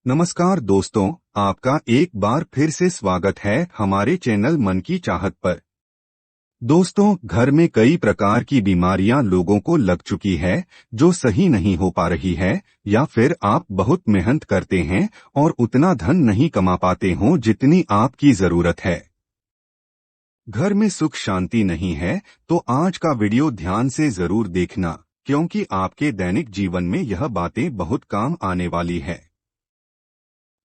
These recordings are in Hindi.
नमस्कार दोस्तों, आपका एक बार फिर से स्वागत है हमारे चैनल मन की चाहत पर। दोस्तों, घर में कई प्रकार की बीमारियां लोगों को लग चुकी है जो सही नहीं हो पा रही है, या फिर आप बहुत मेहनत करते हैं और उतना धन नहीं कमा पाते हो जितनी आपकी जरूरत है। घर में सुख शांति नहीं है तो आज का वीडियो ध्यान से जरूर देखना, क्योंकि आपके दैनिक जीवन में यह बातें बहुत काम आने वाली है।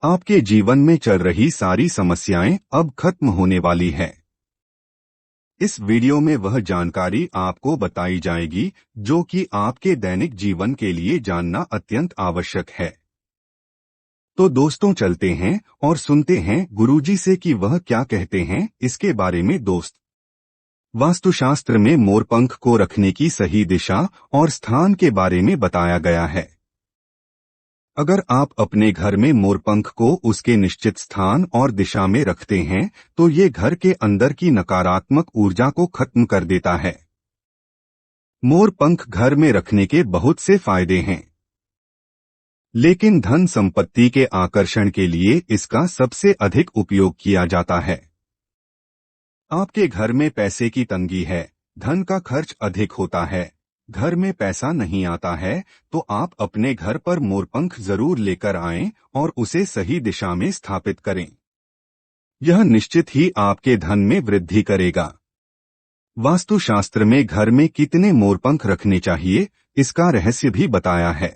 आपके जीवन में चल रही सारी समस्याएं अब खत्म होने वाली है। इस वीडियो में वह जानकारी आपको बताई जाएगी जो कि आपके दैनिक जीवन के लिए जानना अत्यंत आवश्यक है। तो दोस्तों, चलते हैं और सुनते हैं गुरुजी से कि वह क्या कहते हैं इसके बारे में। दोस्त, वास्तुशास्त्र में मोरपंख को रखने की सही दिशा और स्थान के बारे में बताया गया है। अगर आप अपने घर में मोरपंख को उसके निश्चित स्थान और दिशा में रखते हैं तो ये घर के अंदर की नकारात्मक ऊर्जा को खत्म कर देता है। मोरपंख घर में रखने के बहुत से फायदे हैं, लेकिन धन संपत्ति के आकर्षण के लिए इसका सबसे अधिक उपयोग किया जाता है। आपके घर में पैसे की तंगी है, धन का खर्च अधिक होता है, घर में पैसा नहीं आता है, तो आप अपने घर पर मोरपंख जरूर लेकर आएं और उसे सही दिशा में स्थापित करें। यह निश्चित ही आपके धन में वृद्धि करेगा। वास्तुशास्त्र में घर में कितने मोरपंख रखने चाहिए इसका रहस्य भी बताया है।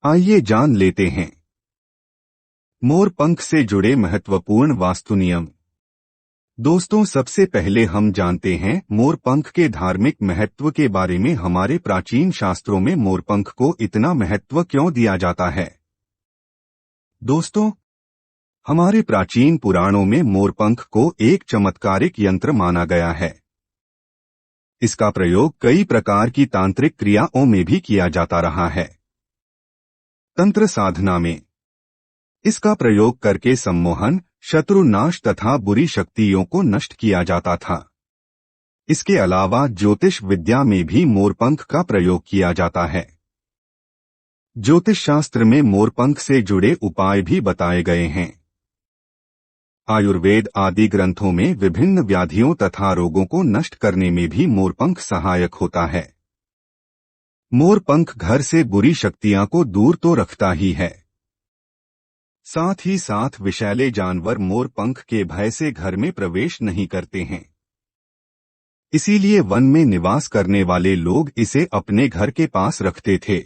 आइए जान लेते हैं मोरपंख से जुड़े महत्वपूर्ण वास्तु नियम। दोस्तों, सबसे पहले हम जानते हैं मोरपंख के धार्मिक महत्व के बारे में। हमारे प्राचीन शास्त्रों में मोरपंख को इतना महत्व क्यों दिया जाता है? दोस्तों, हमारे प्राचीन पुराणों में मोरपंख को एक चमत्कारिक यंत्र माना गया है। इसका प्रयोग कई प्रकार की तांत्रिक क्रियाओं में भी किया जाता रहा है। तंत्र साधना में इसका प्रयोग करके सम्मोहन, शत्रुनाश तथा बुरी शक्तियों को नष्ट किया जाता था। इसके अलावा ज्योतिष विद्या में भी मोरपंख का प्रयोग किया जाता है। ज्योतिष शास्त्र में मोरपंख से जुड़े उपाय भी बताए गए हैं। आयुर्वेद आदि ग्रंथों में विभिन्न व्याधियों तथा रोगों को नष्ट करने में भी मोरपंख सहायक होता है। मोरपंख घर से बुरी शक्तियां को दूर तो रखता ही है, साथ ही साथ विषैले जानवर मोरपंख के भय से घर में प्रवेश नहीं करते हैं। इसीलिए वन में निवास करने वाले लोग इसे अपने घर के पास रखते थे।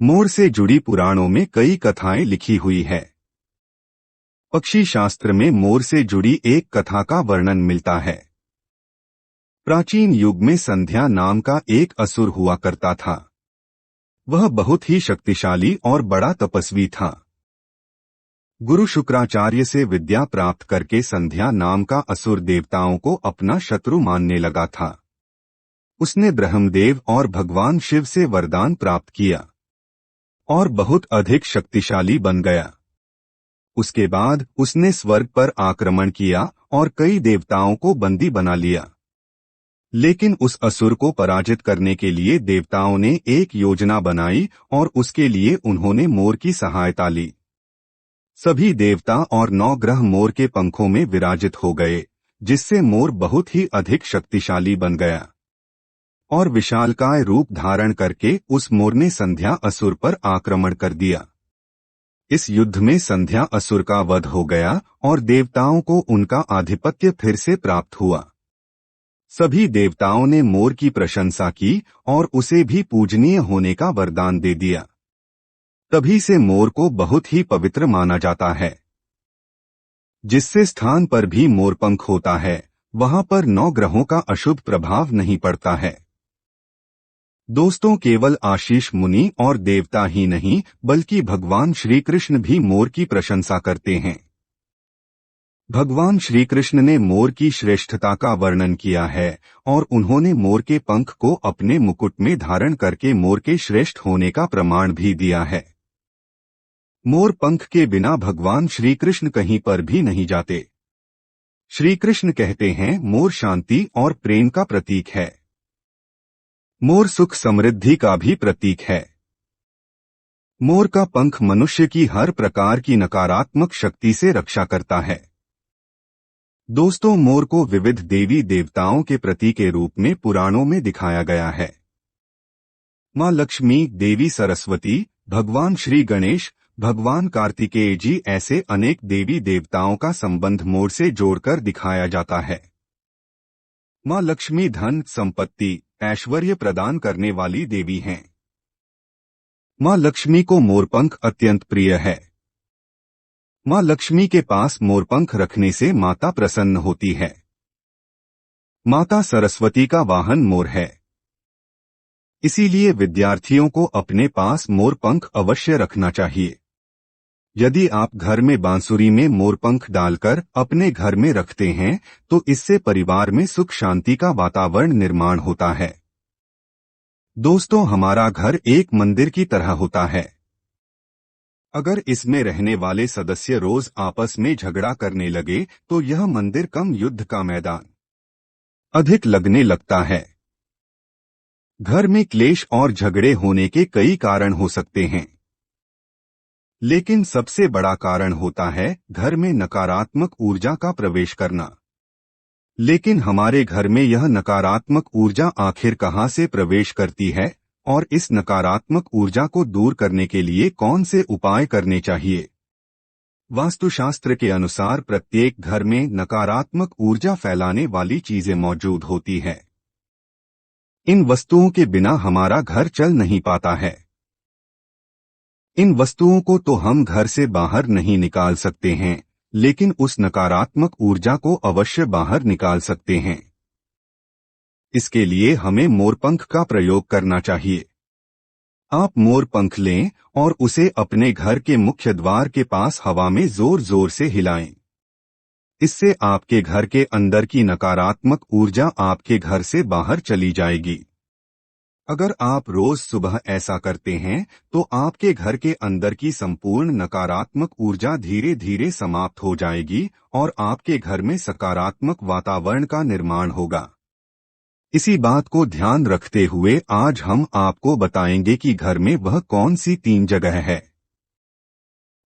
मोर से जुड़ी पुराणों में कई कथाएं लिखी हुई है। पक्षी शास्त्र में मोर से जुड़ी एक कथा का वर्णन मिलता है। प्राचीन युग में संध्या नाम का एक असुर हुआ करता था। वह बहुत ही शक्तिशाली और बड़ा तपस्वी था। गुरु शुक्राचार्य से विद्या प्राप्त करके संध्या नाम का असुर देवताओं को अपना शत्रु मानने लगा था। उसने ब्रह्मदेव और भगवान शिव से वरदान प्राप्त किया और बहुत अधिक शक्तिशाली बन गया। उसके बाद उसने स्वर्ग पर आक्रमण किया और कई देवताओं को बंदी बना लिया। लेकिन उस असुर को पराजित करने के लिए देवताओं ने एक योजना बनाई और उसके लिए उन्होंने मोर की सहायता ली। सभी देवता और 9 ग्रह मोर के पंखों में विराजित हो गए, जिससे मोर बहुत ही अधिक शक्तिशाली बन गया और विशालकाय रूप धारण करके उस मोर ने संध्या असुर पर आक्रमण कर दिया। इस युद्ध में संध्या असुर का वध हो गया और देवताओं को उनका आधिपत्य फिर से प्राप्त हुआ। सभी देवताओं ने मोर की प्रशंसा की और उसे भी पूजनीय होने का वरदान दे दिया। तभी से मोर को बहुत ही पवित्र माना जाता है। जिससे स्थान पर भी मोरपंख होता है, वहां पर 9 ग्रहों का अशुभ प्रभाव नहीं पड़ता है। दोस्तों, केवल आशीष मुनि और देवता ही नहीं बल्कि भगवान श्री कृष्ण भी मोर की प्रशंसा करते हैं। भगवान श्री कृष्ण ने मोर की श्रेष्ठता का वर्णन किया है और उन्होंने मोर के पंख को अपने मुकुट में धारण करके मोर के श्रेष्ठ होने का प्रमाण भी दिया है। मोर पंख के बिना भगवान श्री कृष्ण कहीं पर भी नहीं जाते। श्री कृष्ण कहते हैं, मोर शांति और प्रेम का प्रतीक है। मोर सुख समृद्धि का भी प्रतीक है। मोर का पंख मनुष्य की हर प्रकार की नकारात्मक शक्ति से रक्षा करता है। दोस्तों, मोर को विविध देवी देवताओं के प्रतीक के रूप में पुराणों में दिखाया गया है। मां लक्ष्मी, देवी सरस्वती, भगवान श्री गणेश, भगवान कार्तिकेय जी, ऐसे अनेक देवी देवताओं का संबंध मोर से जोड़कर दिखाया जाता है। मां लक्ष्मी धन, संपत्ति, ऐश्वर्य प्रदान करने वाली देवी हैं। मां लक्ष्मी को मोरपंख अत्यंत प्रिय है। मां लक्ष्मी के पास मोरपंख रखने से माता प्रसन्न होती है। माता सरस्वती का वाहन मोर है। इसीलिए विद्यार्थियों को अपने पास मोरपंख अवश्य रखना चाहिए। यदि आप घर में बांसुरी में मोरपंख डालकर अपने घर में रखते हैं तो इससे परिवार में सुख शांति का वातावरण निर्माण होता है। दोस्तों, हमारा घर एक मंदिर की तरह होता है। अगर इसमें रहने वाले सदस्य रोज आपस में झगड़ा करने लगे तो यह मंदिर कम युद्ध का मैदान अधिक लगने लगता है। घर में क्लेश और झगड़े होने के कई कारण हो सकते हैं, लेकिन सबसे बड़ा कारण होता है घर में नकारात्मक ऊर्जा का प्रवेश करना। लेकिन हमारे घर में यह नकारात्मक ऊर्जा आखिर कहां से प्रवेश करती है और इस नकारात्मक ऊर्जा को दूर करने के लिए कौन से उपाय करने चाहिए? वास्तुशास्त्र के अनुसार प्रत्येक घर में नकारात्मक ऊर्जा फैलाने वाली चीजें मौजूद होती है। इन वस्तुओं के बिना हमारा घर चल नहीं पाता है। इन वस्तुओं को तो हम घर से बाहर नहीं निकाल सकते हैं, लेकिन उस नकारात्मक ऊर्जा को अवश्य बाहर निकाल सकते हैं। इसके लिए हमें मोरपंख का प्रयोग करना चाहिए। आप मोरपंख लें और उसे अपने घर के मुख्य द्वार के पास हवा में जोर जोर से हिलाएं। इससे आपके घर के अंदर की नकारात्मक ऊर्जा आपके घर से बाहर चली जाएगी। अगर आप रोज सुबह ऐसा करते हैं तो आपके घर के अंदर की संपूर्ण नकारात्मक ऊर्जा धीरे धीरे समाप्त हो जाएगी और आपके घर में सकारात्मक वातावरण का निर्माण होगा। इसी बात को ध्यान रखते हुए आज हम आपको बताएंगे कि घर में वह कौन सी 3 जगह है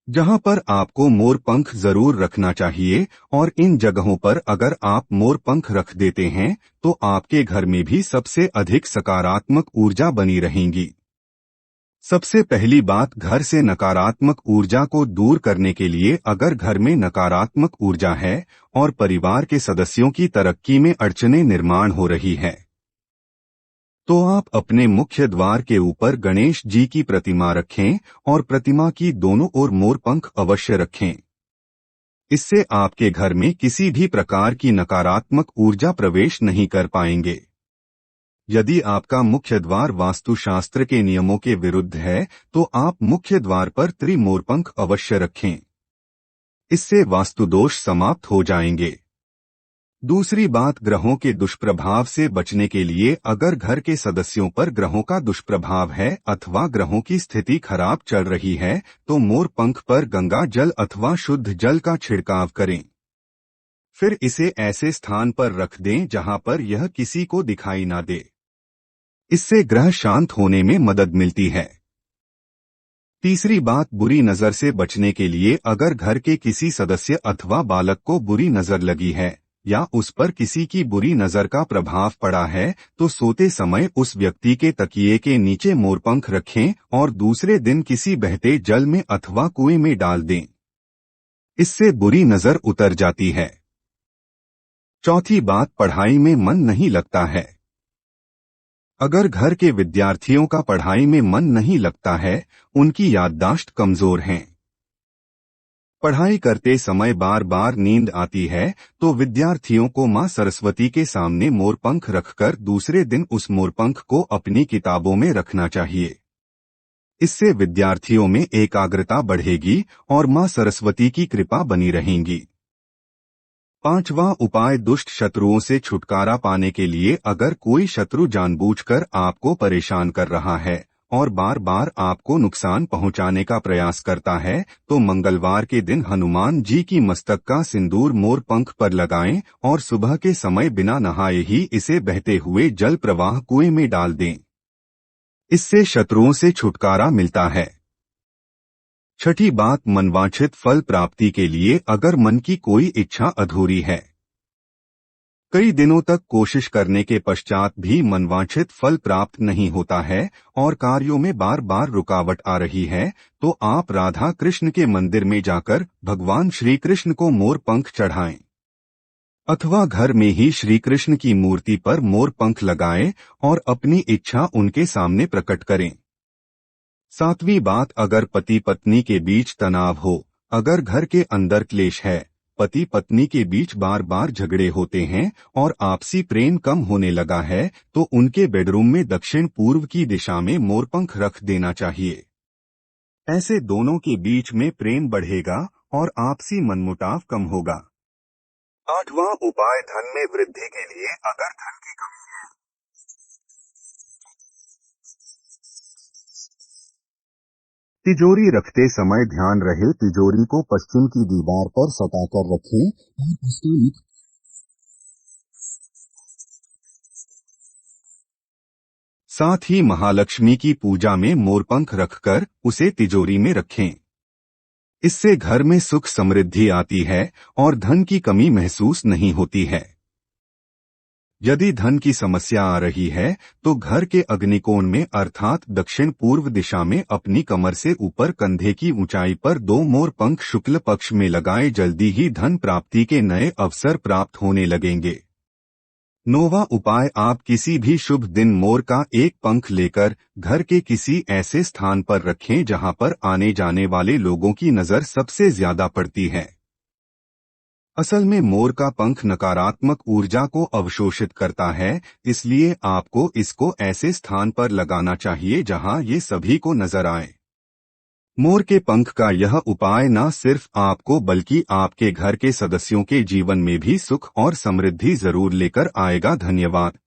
जहां पर आपको मोरपंख जरूर रखना चाहिए, और इन जगहों पर अगर आप मोरपंख रख देते हैं तो आपके घर में भी सबसे अधिक सकारात्मक ऊर्जा बनी रहेंगी। सबसे पहली बात, घर से नकारात्मक ऊर्जा को दूर करने के लिए अगर घर में नकारात्मक ऊर्जा है और परिवार के सदस्यों की तरक्की में अड़चनें निर्माण हो रही है तो आप अपने मुख्य द्वार के ऊपर गणेश जी की प्रतिमा रखें और प्रतिमा की दोनों ओर मोरपंख अवश्य रखें। इससे आपके घर में किसी भी प्रकार की नकारात्मक ऊर्जा प्रवेश नहीं कर पाएंगे। यदि आपका मुख्य द्वार वास्तुशास्त्र के नियमों के विरुद्ध है तो आप मुख्य द्वार पर त्रिमोरपंख अवश्य रखें। इससे वास्तुदोष समाप्त हो जाएंगे। दूसरी बात, ग्रहों के दुष्प्रभाव से बचने के लिए अगर घर के सदस्यों पर ग्रहों का दुष्प्रभाव है अथवा ग्रहों की स्थिति खराब चल रही है तो मोरपंख पर गंगा जल अथवा शुद्ध जल का छिड़काव करें। फिर इसे ऐसे स्थान पर रख दें जहां पर यह किसी को दिखाई ना दे। इससे ग्रह शांत होने में मदद मिलती है। तीसरी बात, बुरी नजर से बचने के लिए अगर घर के किसी सदस्य अथवा बालक को बुरी नजर लगी है या उस पर किसी की बुरी नजर का प्रभाव पड़ा है तो सोते समय उस व्यक्ति के तकिए के नीचे मोरपंख रखें और दूसरे दिन किसी बहते जल में अथवा कुएं में डाल दें। इससे बुरी नजर उतर जाती है। चौथी बात, पढ़ाई में मन नहीं लगता है। अगर घर के विद्यार्थियों का पढ़ाई में मन नहीं लगता है, उनकी याददाश्त कमजोर है, पढ़ाई करते समय बार बार नींद आती है तो विद्यार्थियों को मां सरस्वती के सामने मोरपंख रखकर दूसरे दिन उस मोरपंख को अपनी किताबों में रखना चाहिए। इससे विद्यार्थियों में एकाग्रता बढ़ेगी और मां सरस्वती की कृपा बनी रहेगी। पांचवा उपाय, दुष्ट शत्रुओं से छुटकारा पाने के लिए अगर कोई शत्रु जानबूझकर आपको परेशान कर रहा है और बार बार आपको नुकसान पहुंचाने का प्रयास करता है तो मंगलवार के दिन हनुमान जी की मस्तक का सिंदूर मोरपंख पर लगाएं और सुबह के समय बिना नहाए ही इसे बहते हुए जल प्रवाह कुएं में डाल दें। इससे शत्रुओं से छुटकारा मिलता है। छठी बात, मनवांछित फल प्राप्ति के लिए अगर मन की कोई इच्छा अधूरी है, कई दिनों तक कोशिश करने के पश्चात भी मनवांछित फल प्राप्त नहीं होता है और कार्यों में बार बार रुकावट आ रही है, तो आप राधा कृष्ण के मंदिर में जाकर भगवान श्री कृष्ण को मोर पंख चढ़ाएं अथवा घर में ही श्री कृष्ण की मूर्ति पर मोर पंख लगाएं और अपनी इच्छा उनके सामने प्रकट करें। सातवीं बात, अगर पति पत्नी के बीच तनाव हो, अगर घर के अंदर क्लेश है, पति पत्नी के बीच बार बार झगड़े होते हैं और आपसी प्रेम कम होने लगा है, तो उनके बेडरूम में दक्षिण पूर्व की दिशा में मोरपंख रख देना चाहिए। ऐसे दोनों के बीच में प्रेम बढ़ेगा और आपसी मनमुटाव कम होगा। आठवां उपाय, धन में वृद्धि के लिए अगर धन की कमी है, तिजोरी रखते समय ध्यान रहे तिजोरी को पश्चिम की दीवार पर सटाकर रखें और उसका मुख, साथ ही महालक्ष्मी की पूजा में मोरपंख रखकर उसे तिजोरी में रखें। इससे घर में सुख समृद्धि आती है और धन की कमी महसूस नहीं होती है। यदि धन की समस्या आ रही है तो घर के अग्निकोण में अर्थात दक्षिण पूर्व दिशा में अपनी कमर से ऊपर कंधे की ऊंचाई पर 2 मोर पंख शुक्ल पक्ष में लगाए, जल्दी ही धन प्राप्ति के नए अवसर प्राप्त होने लगेंगे। 9वां उपाय, आप किसी भी शुभ दिन मोर का एक पंख लेकर घर के किसी ऐसे स्थान पर रखें जहां पर आने जाने वाले लोगों की नजर सबसे ज्यादा पड़ती है। असल में मोर का पंख नकारात्मक ऊर्जा को अवशोषित करता है, इसलिए आपको इसको ऐसे स्थान पर लगाना चाहिए जहां ये सभी को नजर आए। मोर के पंख का यह उपाय न सिर्फ आपको बल्कि आपके घर के सदस्यों के जीवन में भी सुख और समृद्धि जरूर लेकर आएगा। धन्यवाद।